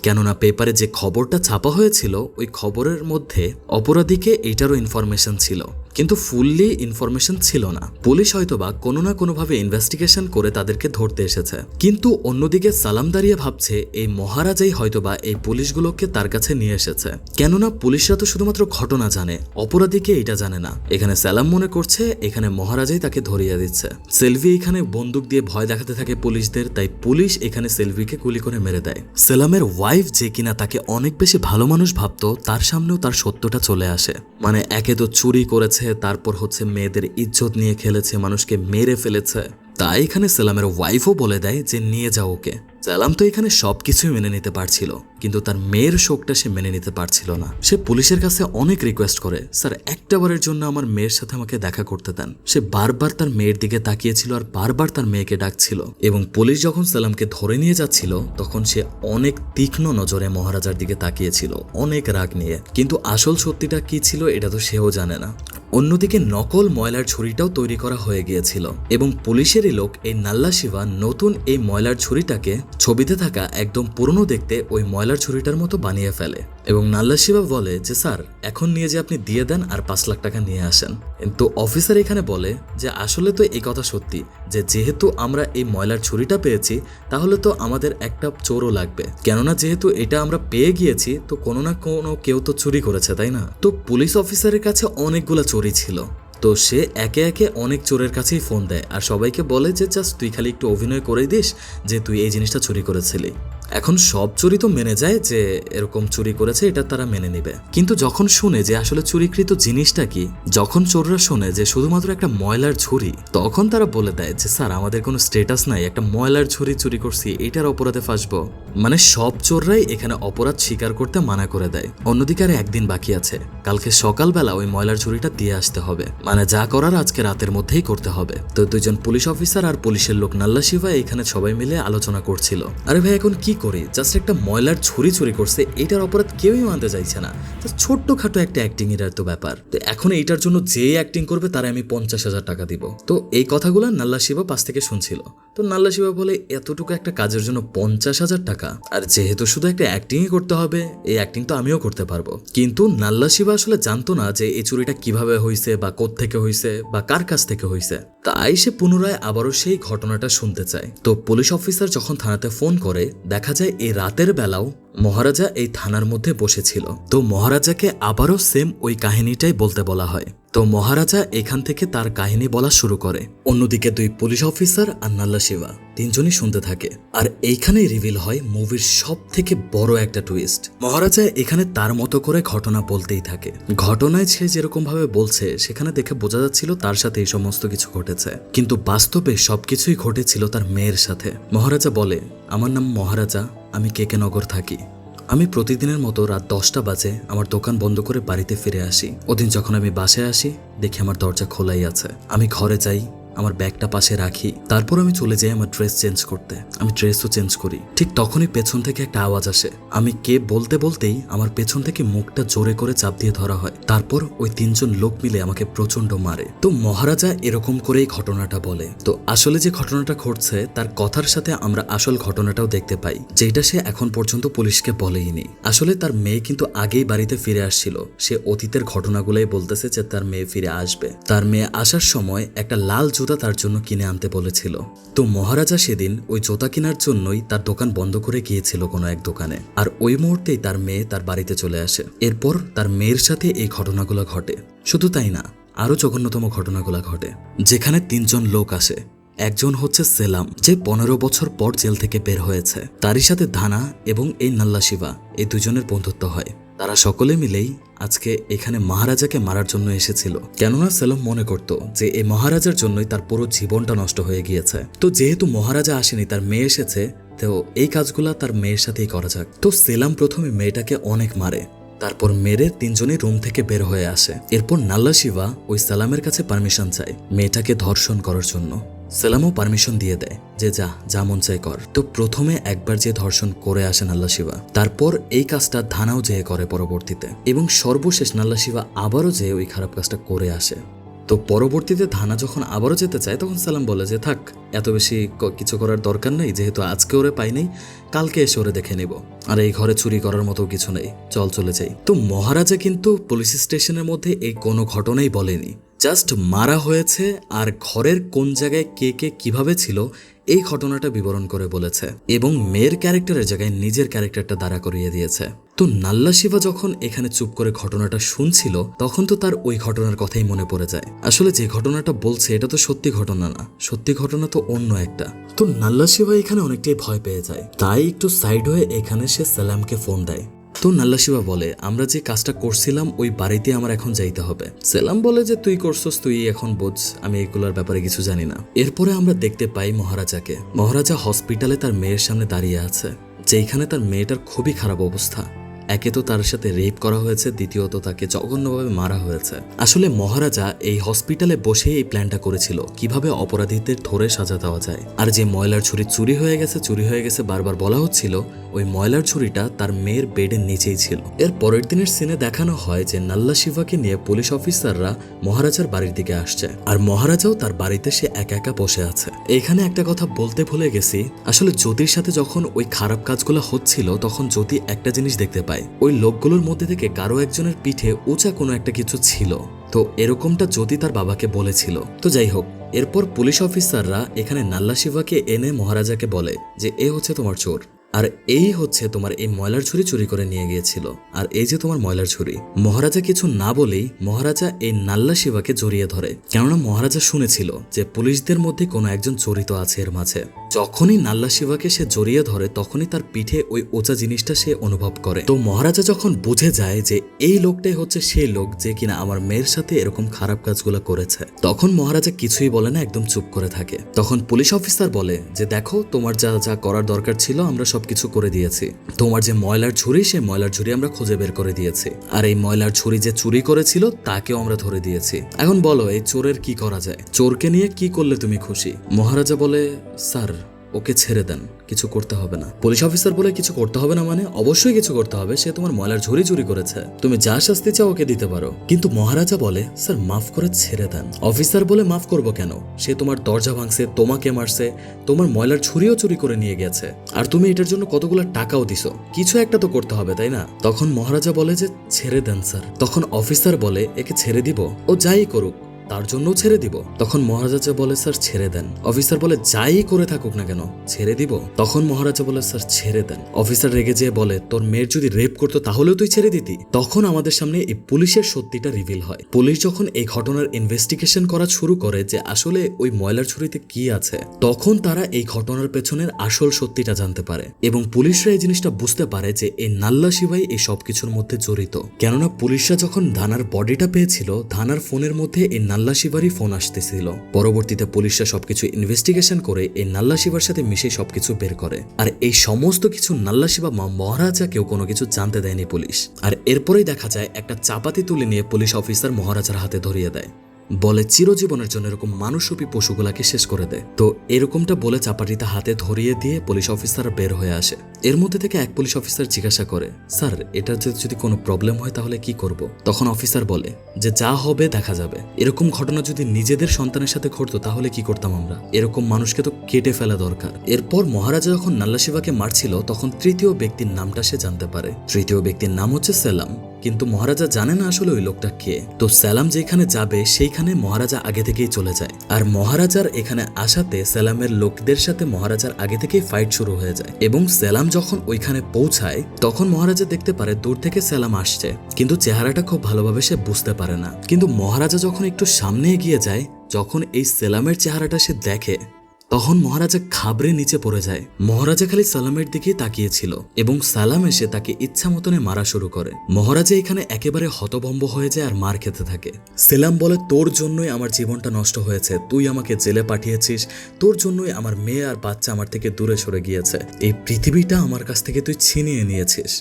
কেননা পেপারে যে খবরটা ছাপা হয়েছিল ওই খবরের মধ্যে অপরাধীকে এইটারও ইনফরমেশন ছিল, কিন্তু ফুললি ইনফরমেশন ছিল না। পুলিশ হয়তোবা কোনো না কোনোভাবে ইনভেস্টিগেশন করে তাদেরকে ধরতে এসেছে, কিন্তু অন্যদিকে সালাম দাঁড়িয়ে ভাবছে এই মহারাজাই হয়তোবা এই পুলিশগুলোকে তার কাছে নিয়ে এসেছে, কেননা পুলিশরা তো শুধুমাত্র ঘটনা জানে, অপরাধীকে এটা জানে না। এখানে সালাম মনে করছে এখানে মহারাজাই তাকে ধরিয়ে দিচ্ছে। সেলভি এখানে বন্দুক দিয়ে ভয় দেখাতে থাকে পুলিশদের, তাই পুলিশ এখানে সেলভিকে গুলি করে মেরে দেয়। সালামের ওয়াইফ যে কিনা তাকে অনেক বেশি ভালো মানুষ ভাবতো তার সামনেও তার সত্যটা চলে আসে, মানে একে তো চুরি করেছে, তারপর হচ্ছে মেয়েদের ইজ্জত নিয়ে খেলেছে, মানুষকে মেরে ফেলেছে, তাই এখানে সেলামের ওয়াইফও বলে দেয় যে নিয়ে যাও ওকে। সেলাম তো এখানে সবকিছুই মেনে নিতে পারছিল, কিন্তু তার মেয়ের শোকটা সে মেনে নিতে পারছিল না। সে পুলিশের কাছে অনেক রিকোয়েস্ট করে, স্যার একটা বারের জন্য আমার মেয়ের সাথে আমাকে দেখা করতে দেন। সে বারবার তার মেয়ের দিকে তাকিয়েছিল আর বারবার তার মেয়েকে ডাকছিল। এবং পুলিশ যখন সেলামকে ধরে নিয়ে যাচ্ছিল তখন সে অনেক তীক্ষ্ণ নজরে মহারাজার দিকে তাকিয়েছিল, অনেক রাগ নিয়ে। কিন্তু আসল সত্যিটা কি ছিল এটা তো সেও জানে না। অন্যদিকে নকল ময়লার ছুরিটাও তৈরি করা হয়ে গিয়েছিল এবং পুলিশেরই লোক এই নাল্লা শিবা নতুন এই ময়লার ছুরিটাকে ছবিতে থাকা একদম পুরনো দেখতে ওই ময়লার ছুরিটার মতো বানিয়ে ফেলে। এবং নাল্লা শিবা বলে যে স্যার এখন নিয়ে যে আপনি দিয়ে দেন আর 5 লাখ টাকা নিয়ে আসেন। কিন্তু অফিসার এখানে বলে যে আসলে তো এই কথা সত্যি যে যেহেতু আমরা এই ময়লার ছুরিটা পেয়েছি তাহলে তো আমাদের একটা চোরও লাগবে, কেননা যেহেতু এটা আমরা পেয়ে গিয়েছি তো কোনো না কোনো কেউ তো চুরি করেছে, তাই না? তো পুলিশ অফিসারের কাছে অনেকগুলা চোরই ছিল। তো সে একে একে অনেক চোরের কাছেই ফোন দেয় আর সবাইকে বলে যে জাস্ট তুই খালি একটু অভিনয় করে দিস যে তুই এই জিনিসটা চুরি করেছিলি। এখন সব চুরি তো মেনে যায় যে এরকম চুরি করেছে, এটা তারা মেনে নিবে। কিন্তু যখন শুনে যে আসলে চুরিকৃত জিনিসটা কি, যখন চোররা শোনে যে শুধুমাত্র একটা ময়লার ঝুড়ি, তখন তারা বলে দেয় যে স্যার আমাদের কোনো স্ট্যাটাস নাই, একটা ময়লার ঝুড়ি চুরি করছি এটার অপরাধে ফাঁসবো। মানে সব চোররাই এখানে অপরাধ স্বীকার করতে মানা করে দেয়। অন্যদিকে আর একদিন বাকি আছে, কালকে সকালবেলা ওই ময়লার ঝুড়িটা দিয়ে আসতে হবে, মানে যা করার আজকে রাতের মধ্যেই করতে হবে। তো দুইজন পুলিশ অফিসার আর পুলিশের লোক নাল্লা শিবা এখানে সবাই মিলে আলোচনা করছিল, আরে ভাই এখন কি করি, জাস্ট একটা ময়লার ছুরি চুরি করছে এটার অপরাধ কেউই মানতে চাইছে না, ছোট্টখাটো একটা অ্যাক্টিং এর তো ব্যাপার, তো এখন এইটার জন্য যে অ্যাক্টিং করবে তারা আমি 50,000 টাকা দিব। তো এই কথাগুলো নাল্লা শিবা পাশ থেকে শুনছিল। তো নাল্লা শিবা বলে এতটুকু একটা কাজের জন্য 50,000 টাকা, আর যেহেতু শুধু একটা অ্যাক্টিংই করতে হবে এই অ্যাক্টিং তো আমিও করতে পারবো। কিন্তু নাল্লা শিবা আসলে জানতো না যে এই চুরিটা কিভাবে হয়েছে বা কোত্থেকে হয়েছে বা কার কাছ থেকে হয়েছে। তাই সে পুনরায় আবারও সেই ঘটনাটা শুনতে চায়। তো পুলিশ অফিসার যখন থানাতে ফোন করে দেখা যায় এই রাতের বেলাও মহারাজা এই থানার মধ্যে বসেছিল। তো মহারাজাকে আবারও সেম ওই কাহিনীটাই বলতে বলা হয়। তো মহারাজা এখান থেকে তার কাহিনী বলা শুরু করে। অন্যদিকে দুই পুলিশ অফিসার আর নাল্লা শিবা তিনজনই শুনতে থাকে। আর এইখানেই রিভিল হয় মুভির সব থেকে বড় একটা টুইস্ট। মহারাজা এখানে তার মতো করে ঘটনা বলতেই থাকে। ঘটনায় সে যেরকম ভাবে বলছে সেখানে দেখে বোঝা যাচ্ছিল তার সাথে এই সমস্ত কিছু ঘটেছে, কিন্তু বাস্তবে সবকিছুই ঘটেছিল তার মেয়ের সাথে। মহারাজা বলে, আমার নাম মহারাজা, আমি কেকে নগর থাকি। আমি প্রতিদিনের মতো রাত 10টা বাজে আমার দোকান বন্ধ করে বাড়িতে ফিরে আসি। ওদিন যখন আমি বাসায় আসি দেখি আমার দরজা খোলাই আছে। আমি ঘরে যাই, আমার ব্যাগটা পাশে রাখি, তারপর আমি চলে যাই আমার ড্রেস চেঞ্জ করতে। আমি ড্রেসও চেঞ্জ করি, ঠিক তখনই পেছন থেকে একটা আওয়াজ আসে। আমি কে বলতে বলতেই আমার পেছন থেকে মুখটা জোরে করে চাপ দিয়ে ধরা হয়। তারপর ওই 3জন লোক মিলে আমাকে প্রচন্ড মারে। তো মহারাজা এরকম করেই ঘটনাটা বলে। তো আসলে যে ঘটনাটা ঘটছে তার কথার সাথে আমরা আসল ঘটনাটাও দেখতে পাই, যেটা সে এখন পর্যন্ত পুলিশকে বলেইনি। আসলে তার মেয়ে কিন্তু আগেই বাড়িতে ফিরে আসছিল। সে অতীতের ঘটনাগুলোই বলতেছে যে তার মেয়ে ফিরে আসবে। তার মেয়ে আসার সময় একটা লাল জুতা তার জন্য কিনে আনতে বলেছিল। তো মহারাজা সেদিন ওই জুতা কেনার জন্যই তার দোকান বন্ধ করে গিয়েছিল কোনো এক দোকানে। আর ওই মুহূর্তেই তার মেয়ে তার বাড়িতে চলে আসে। এরপর তার মেয়ের সাথে এই ঘটনাগুলো ঘটে। শুধু তাই না, আরো জঘন্যতম ঘটনাগুলো ঘটে, যেখানে 3জন লোক আসে। একজন হচ্ছে সেলাম, যে 15 বছর পর জেল থেকে বের হয়েছে। তারই সাথে ধানা এবং এই নাল্লা শিবা, এই দুজনের বন্ধুত্ব হয়। তারা সকলে মিলেই আজকে এখানে মহারাজাকে মারার জন্য এসেছিল, কেননা সেলম মনে করত যে এই মহারাজার জন্যই তার পুরো জীবনটা নষ্ট হয়ে গিয়েছে। তো যেহেতু মহারাজা আসেনি, তার মেয়ে এসেছে, তো এই কাজগুলা তার মেয়ের সাথেই করা যাক। তো সেলাম প্রথমে মেয়েটাকে অনেক মারে, তারপর মেরে 3জনই রুম থেকে বের হয়ে আসে। এরপর নাল্লা শিবা ওই সালামের কাছে পারমিশন চায় মেয়েটাকে ধর্ষণ করার জন্য। সেলামও পারমিশন দিয়ে দেয় যে যা মন চাই কর। তো প্রথমে একবার যে ধর্ষণ করে আসে নাল্লা শিবা, তারপর এই কাজটা ধানাও যেয়ে করে পরবর্তীতে, এবং সর্বশেষ নাল্লা শিবা আবারও যেয়ে ওই খারাপ কাজটা করে আসে। তো পরবর্তীতে ধানা যখন আবারও যেতে চায় তখন সালাম বলে যে থাক, এত বেশি কিছু করার দরকার নেই, যেহেতু আজকে ওরে পাই নাই, কালকে এসে ওরে দেখে নিব, আর এই ঘরে চুরি করার মতো কিছু নেই, চলে যাই। তো মহারাজা কিন্তু পুলিশ স্টেশনের মধ্যে এই কোনো ঘটনাই বলেনি, জাস্ট মারা হয়েছে আর ঘরের কোন জায়গায় কে কে কিভাবে ছিল এই ঘটনাটা বিবরণ করে বলেছে, এবং মেয়ের ক্যারেক্টারের জায়গায় নিজের ক্যারেক্টারটা দাঁড়া করিয়ে দিয়েছে। তো নাল্লা শিবা যখন এখানে চুপ করে ঘটনাটা শুনছিল তখন তো তার ওই ঘটনার কথাই মনে পড়ে যায়। আসলে যে ঘটনাটা বলছে এটা তো সত্যি ঘটনা না, সত্যি ঘটনা তো অন্য একটা। তো নাল্লা শিবা এখানে অনেকটাই ভয় পেয়ে যায়, তাই একটু সাইড হয়ে এখানে সে সালামকে ফোন দেয়। তো নাল্লা শিবা বলে আমরা যে কাজটা করছিলাম ওই বাড়িতে আমার এখন যাইতে হবে। সেলাম বলে যে তুই করছস, তুই এখন বোঝ, আমি এগুলোর ব্যাপারে কিছু জানি না। এরপরে আমরা দেখতে পাই মহারাজাকে। মহারাজা হসপিটালে তার মেয়ের সামনে দাঁড়িয়ে আছে, যেখানে তার মেয়েটার খুবই খারাপ অবস্থা। একে তো তার সাথে রেপ করা হয়েছে, দ্বিতীয়ত তাকে জঘন্যভাবে মারা হয়েছে। আসলে মহারাজা এই হসপিটালে বসে এই প্ল্যানটা করেছিল কিভাবে অপরাধীদের ধরে সাজা দেওয়া যায়। আর যে ময়লার ছুরি চুরি হয়ে গেছে বারবার বলা হচ্ছিল, ওই ময়লার ছুরিটা তার মেয়ের বেডের নিচেই ছিল। এর পরের দিনের সিনে দেখানো হয় যে নাল্লা শিবাকে নিয়ে পুলিশ অফিসাররা মহারাজার বাড়ির দিকে আসছে, আর মহারাজাও তার বাড়িতে সে একা একা বসে আছে। এখানে একটা কথা বলতে ভুলে গেছি, আসলে জ্যোতির সাথে যখন ওই খারাপ কাজগুলো হচ্ছিল তখন জ্যোতি একটা জিনিস দেখতে পায়, ওই লোকগুলোর মধ্যে থেকে কারো একজনের পিঠে উঁচা কোনো একটা কিছু ছিল। তো এরকমটা জ্যোতি তার বাবাকে বলেছিল। তো যাই হোক, এরপর পুলিশ অফিসাররা এখানে নাল্লা শিবাকে এনে মহারাজাকে বলে যে এ হচ্ছে তোমার চোর, আর এই হচ্ছে তোমার এই ময়লার ছুরি চুরি করে নিয়ে গিয়েছিল, আর এই যে তোমার ময়লার ছুরি। মহারাজা কিছু না বলেই মহারাজা এই নাল্লা শিবাকে জড়িয়ে ধরে, কেননা মহারাজা শুনেছিল যে পুলিশদের মধ্যে কোনো একজন জড়িত আছে এর মাঝে। যখনই নাল্লা শিবাকে সে জড়িয়ে ধরে তখনই তার পিঠে ওই ওচা জিনিসটা সে অনুভব করে। তো মহারাজা যখন বুঝে যায় যে এই লোকটাই হচ্ছে সেই লোক যে কিনা আমার মেয়ের সাথে এরকম খারাপ কাজগুলো করেছে, তখন মহারাজা কিছুই বলে না, একদম চুপ করে থাকে। তখন পুলিশ অফিসার বলে যে দেখো, তোমার যা যা করার দরকার ছিল আমরা সবকিছু করে দিয়েছি। তোমার যে ময়লার ছুরি, সে ময়লার ছুরি আমরা খুঁজে বের করে দিয়েছি, আর এই ময়লার ছুরি যে চুরি করেছিল তাকেও আমরা ধরে দিয়েছি। এখন বলো এই চোরের কি করা যায়, চোরকে নিয়ে কি করলে তুমি খুশি? মহারাজা বলে স্যার ওকে ছেড়ে দেন, কিছু করতে হবে না। পুলিশ অফিসার বলে কিছু করতে হবে না মানে? অবশ্যই কিছু করতে হবে, সে তোমার ময়লার ঝুড়ি চুরি করেছে, তুমি যা শাস্তি চাও ওকে দিতে পারো। কিন্তু মহারাজা বলে স্যার মাফ করে ছেড়ে দেন। অফিসার বলে মাফ করবো কেন, সে তোমার দরজা ভাঙছে, তোমাকে মারছে, তোমার ময়লার ছুরিও চুরি করে নিয়ে গেছে, আর তুমি এটার জন্য কতগুলো টাকাও দিছো, কিছু একটা তো করতে হবে তাই না? তখন মহারাজা বলে যে ছেড়ে দেন স্যার। তখন অফিসার বলে একে ছেড়ে দিব, ও যাই করুক তার জন্য ছেড়ে দিব। তখন মহারাজা বলে স্যার ছেড়ে দেন। অফিসার বলে যাই করে থাকুক না কেন ছেড়ে দিব। তখন মহারাজা বলে স্যার ছেড়ে দেন। অফিসার রেগে যেয়ে বলে তোর মেয়ের যদি রেপ করতো তাহলেও তুই ছেড়ে দিতি। তখন আমাদের সামনে এই পুলিশের সত্যিটা রিভিল হয়। পুলিশ যখন এই ঘটনার ইনভেস্টিগেশন করা শুরু করে যে আসলে ওই ময়লার ছুরিতে কি আছে, তখন তারা এই ঘটনার পেছনের আসল সত্যিটা জানতে পারে, এবং পুলিশরা এই জিনিসটা বুঝতে পারে যে এই নাল্লা শিবাই এই সবকিছুর মধ্যে জড়িত। কেননা পুলিশরা যখন ধানার বডিটা পেয়েছিল, ধানার ফোনের মধ্যে এই নাল্লা শিবারই ফোন আসতেছিল। পরবর্তীতে পুলিশরা সবকিছু ইনভেস্টিগেশন করে এই নাল্লা শিবার সাথে মিশে সবকিছু বের করে, আর এই সমস্ত কিছু নাল্লা শিবা মহারাজাকেও কোনো কিছু জানতে দেয়নি পুলিশ। আর এরপরেই দেখা যায় একটা চাপাতি তুলে নিয়ে পুলিশ অফিসার মহারাজার হাতে ধরিয়ে দেয়, বলে চিরজীবনের জন্য এরকম মানুষরূপী পশুগুলাকে শেষ করে দেয়। তো এরকমটা বলে চাপাটিতে হাতে ধরিয়ে দিয়ে পুলিশ অফিসার বের হয়ে আসে। এর মধ্যে থেকে এক পুলিশ অফিসার জিজ্ঞাসা করে স্যার এটা যদি কোনো প্রবলেম হয় তাহলে কি করব? তখন অফিসার বলে যে যা হবে দেখা যাবে। এরকম ঘটনা যদি নিজেদের সন্তানের সাথে ঘটতো তাহলে কি করতাম আমরা? এরকম মানুষকে তো কেটে ফেলা দরকার। এরপর মহারাজা যখন নাল্লা শিবাকে মারছিল তখন তৃতীয় ব্যক্তির নামটা সে জানতে পারে। তৃতীয় ব্যক্তির নাম হচ্ছে সেলাম, কিন্তু মহারাজা জানে না আসলে ওই লোকটা কে। তো সেলাম যেখানে যাবে সেইখানে মহারাজা আগে থেকেই চলে যায়, আর মহারাজার এখানে আসাতে সেলামের লোকদের সাথে মহারাজার আগে থেকেই ফাইট শুরু হয়ে যায়। এবং সেলাম যখন ওইখানে পৌঁছায় তখন মহারাজা দেখতে পারে দূর থেকে সেলাম আসছে, কিন্তু চেহারাটা খুব ভালোভাবে সে বুঝতে পারে না। কিন্তু মহারাজা যখন একটু সামনে এগিয়ে যায়, যখন এই সেলামের চেহারাটা সে দেখে তখন মহারাজা ঘাবড়ে নিচে পড়ে যায়। মহারাজা খালি সালামের দিকে তাকিয়েছিল এবং সালাম এসে তাকে ইচ্ছা মতনে মারা শুরু করে। মহারাজা এখানে একেবারে হতভম্ব হয়ে যায় আর মার খেতে থাকে। সেলাম বলে তোর জন্যই আমার জীবনটা নষ্ট হয়েছে, তুই আমাকে জেলে পাঠিয়েছিস, তোর জন্যই আমার মেয়ে আর বাচ্চা আমার থেকে দূরে সরে গিয়েছে, এই পৃথিবীটা আমার কাছ থেকে তুই ছিনিয়ে নিয়েছিস।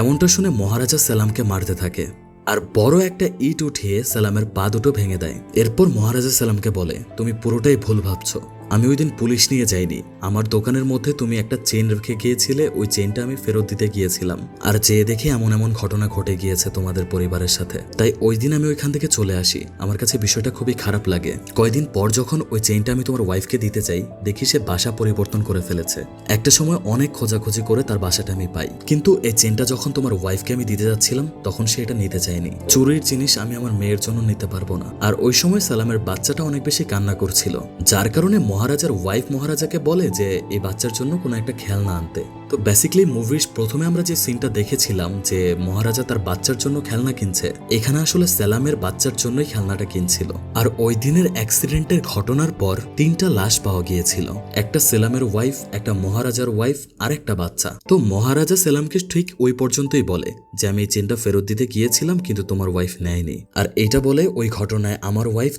এমনটা শুনে মহারাজা সেলামকে মারতে থাকে আর বড় একটা ইট উঠিয়ে সেলামের পা দুটো ভেঙে দেয়। এরপর মহারাজা সেলামকে বলে তুমি পুরোটাই ভুল ভাবছো, আমি ওই দিন পুলিশ নিয়ে যাইনি, আমার দোকানের মধ্যে তুমি একটা চেইন রেখে গিয়েছিলে, ওই চেইনটা আমি ফেরত দিতে গিয়েছিলাম, আর যেয়ে দেখে এমন এমন ঘটনা ঘটে গিয়েছে তোমাদের পরিবারের সাথে, তাই ওই দিন আমি ওইখান থেকে চলে আসি। আমার কাছে বিষয়টা খুবই খারাপ লাগে। কয়েকদিন পর যখন ওই চেইনটা আমি তোমার ওয়াইফকে দিতে চাই, দেখি সে বাসা পরিবর্তন করে ফেলেছে। একটা সময় অনেক খোঁজাখুঁজি করে তার বাসাটা আমি পাই, কিন্তু এই চেইনটা যখন তোমার ওয়াইফকে আমি দিতে যাচ্ছিলাম তখন সে এটা নিতে চায়নি। চুরির জিনিস আমি আমার মেয়ের জন্য নিতে পারবো না। আর ওই সময় সালামের বাচ্চাটা অনেক বেশি কান্না করছিল, যার কারণে মহারাজার ওয়াইফ মহারাজাকে বলে যে এই বাচ্চার জন্য কোনো একটা খেলনা আনতে। তো বেসিক্যালি মুভির প্রথমে আমরা যে সিনটা দেখেছিলাম যে মহারাজা তার বাচ্চার জন্য খেলনা কিনছে, এখানে আসলে সেলামের বাচ্চার জন্যই খেলনাটা কিনছিল। আর ওই দিনের অ্যাক্সিডেন্টের ঘটনার পর 3টা লাশ পাওয়া গিয়েছিল, একটা সেলামের ওয়াইফ, একটা মহারাজার ওয়াইফ আর একটা বাচ্চা। তো মহারাজা সেলামকে ঠিক ওই পর্যন্তই বলে যে আমি এই চেনটা ফেরত দিতে গিয়েছিলাম কিন্তু তোমার ওয়াইফ নেয়নি, আর এটা বলে ওই ঘটনায় আমার ওয়াইফ,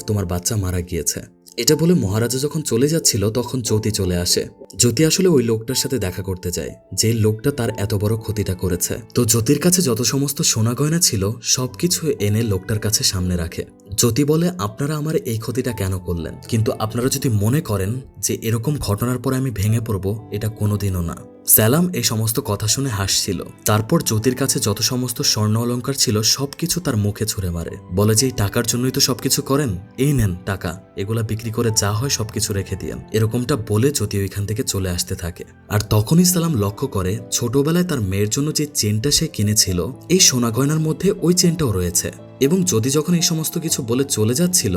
তোমার বাচ্চা মারা গিয়েছে। এটা বলে মহারাজা যখন চলে যাচ্ছিল তখন জ্যোতি চলে আসে। জ্যোতি আসলে ওই লোকটার সাথে দেখা করতে যায় যে লোকটা তার এত বড় ক্ষতিটা করেছে। তো জ্যোতির কাছে যত সমস্ত সোনা গয়না ছিল সবকিছু এনে লোকটার কাছে সামনে রাখে। জ্যোতি বলে আপনারা আমার এই ক্ষতিটা কেন করলেন, কিন্তু আপনারা যদি মনে করেন যে এরকম ঘটনার পরে আমি ভেঙে পড়বো, এটা কোনোদিনও না। সেলাম এই সমস্ত কথা শুনে হাসছিল। তারপর জ্যোতির কাছে যত সমস্ত স্বর্ণ অলংকার ছিল সবকিছু তার মুখে ছুঁড়ে মারে, বলে যে এই টাকার জন্যই তো সবকিছু করেন, এই নেন টাকা, এগুলা বিক্রি করে যা হয় সবকিছু রেখে দিয়েন। এরকমটা বলে জ্যোতি ওইখান থেকে চলে আসতে থাকে। আর তখনই সেলাম লক্ষ্য করে ছোটবেলায় তার মেয়ের জন্য যে চেনটা সে কিনেছিল এই সোনা গয়নার মধ্যে ওই চেনটাও রয়েছে। এবং জ্যোতি যখন এই সমস্ত কিছু বলে চলে যাচ্ছিল,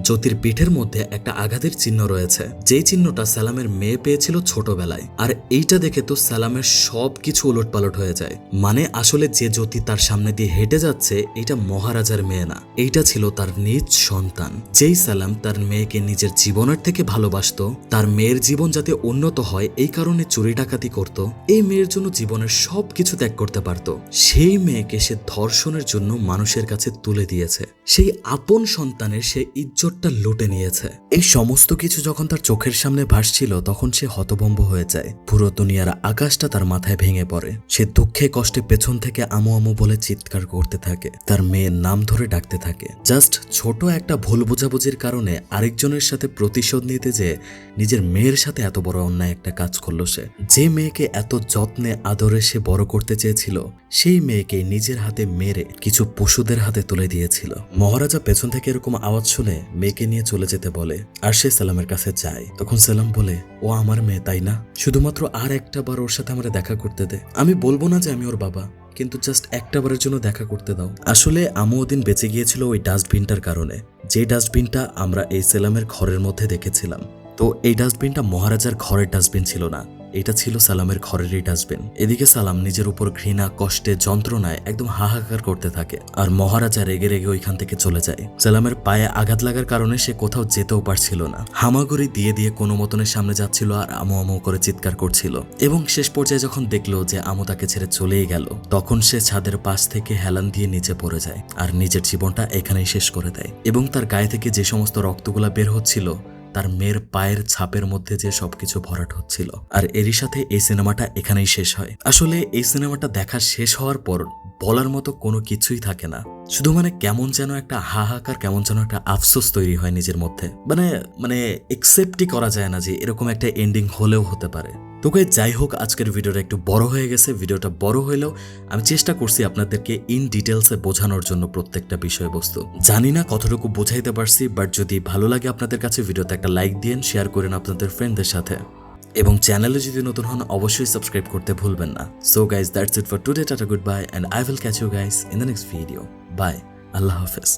জ্যোতির পিঠের মধ্যে একটা আঘাতের চিহ্ন রয়েছে, যেই চিহ্নটা সালামের মেয়ে পেয়েছিল ছোটবেলায়। আর এইটা দেখে তো সালামের সব কিছু উলটপালট হয়ে যায়। মানে আসলে যে জ্যোতি তার সামনে দিয়ে হেঁটে যাচ্ছে এটা মহারাজার মেয়ে না, এইটা ছিল তার নিজ সন্তান। যেই সালাম তার মেয়েকে নিজের জীবনের থেকে ভালোবাসতো, তার মেয়ের জীবন যাতে উন্নত হয় এই কারণে চুরি ডাকাতি করত, এই মেয়ের জন্য জীবনের সব কিছু ত্যাগ করতে পারত, সেই মেয়েকে সে ধর্ষণের জন্য মানুষের কাছে তুলে দিয়েছে। সেই আপন সন্তানের সে ইজ্জতটা লুটে নিয়েছে। এই সমস্ত কিছু যখন তার চোখের সামনে ভাসছিল তখন সে হতভম্ব হয়ে যায়। পুরো দুনিয়ার আকাশটা তার মাথায় ভেঙে পড়ে। সে দুঃখে কষ্টে পেছন থেকে আমু আমু বলে চিৎকার করতে থাকে, তার মেয়ের নাম ধরে ডাকতে থাকে। জাস্ট ছোট একটা ভুল বোঝাবুঝির কারণে আরেকজনের সাথে প্রতিশোধ নিতে যে নিজের মেয়ের সাথে এত বড় অন্যায় একটা কাজ করলো সে। যে মেয়েকে এত যত্নে আদরে সে বড় করতে চেয়েছিল সেই মেয়েকে নিজের হাতে মেরে কিছু পশুদের হাতে তুলে দিয়েছিল। মহারাজা পেছন থেকে এরকম আওয়াজ শুনে মেয়েকে নিয়ে চলে যেতে বলে, আর সে সালামের কাছে যায়। তখন সালাম বলে, ও আমার মেয়ে তাই না, শুধুমাত্র আর একটা বার ওর সাথে আমরা দেখা করতে দে। আমি বলবো না যে আমি ওর বাবা, কিন্তু জাস্ট একটা বারের জন্য দেখা করতে দাও। আসলে আমু ওদিন বেঁচে গিয়েছিল ওই ডাস্টবিনটার কারণে, যে ডাস্টবিনটা আমরা এই সেলামের ঘরের মধ্যে দেখেছিলাম। তো এই ডাস্টবিনটা মহারাজার ঘরের ডাস্টবিন ছিল না, এটা ছিল সালামের ঘরেরই ডাস্টবিন। এদিকে সালাম নিজের উপর ঘৃণা, কষ্টে, যন্ত্রণায় একদম হাহাকার করতে থাকে। আর মহারাজা রেগে রেগে ওইখান থেকে চলে যায়। সালামের পায়ে আঘাত লাগার কারণে সে কোথাও যেতেও পারছিল না। হামাগুড়ি দিয়ে দিয়ে কোনো মতনের সামনে যাচ্ছিল আর আমু আমু করে চিৎকার করছিল। এবং শেষ পর্যায়ে যখন দেখলো যে আমু তাকে ছেড়ে চলেই গেল, তখন সে ছাদের পাশ থেকে হেলান দিয়ে নিচে পড়ে যায় আর নিজের জীবনটা এখানেই শেষ করে দেয়। এবং তার গায়ে থেকে যে সমস্ত রক্তগুলা বের হচ্ছিল তার মেয়ের পায়ের ছাপের মধ্যে যে সবকিছু ভরাট হচ্ছিল। আর এরই সাথে এই সিনেমাটা এখানেই শেষ হয়। আসলে এই সিনেমাটা দেখা শেষ হওয়ার পর বলার মতো কোনো কিছুই থাকে না, শুধু কেমন যেন একটা হাহাকার, কেমন যেন একটা আফসোস তৈরি হয় নিজের মধ্যে। মানে একসেপ্টই করা যায় না যে এরকম একটা এন্ডিং হলেও হতে পারে। তো যাই হোক, আজকের ভিডিওটা একটু বড় হয়ে গেছে। ভিডিওটা বড় হলেও আমি চেষ্টা করছি আপনাদেরকে ইন ডিটেলসে বোঝানোর জন্য প্রত্যেকটা বিষয়বস্তু। জানি না কতটুকু বোঝাইতে পারছি, বাট যদি ভালো লাগে আপনাদের কাছে ভিডিওতে একটা লাইক দিন, শেয়ার করেন আপনাদের ফ্রেন্ডদের সাথে, এবং চ্যানেলে যদি নতুন হন অবশ্যই সাবস্ক্রাইব করতে ভুলবেন না। So guys, that's it for today. Tata, goodbye, and I will catch you guys in the next video. Bye, আল্লাহ হাফেজ।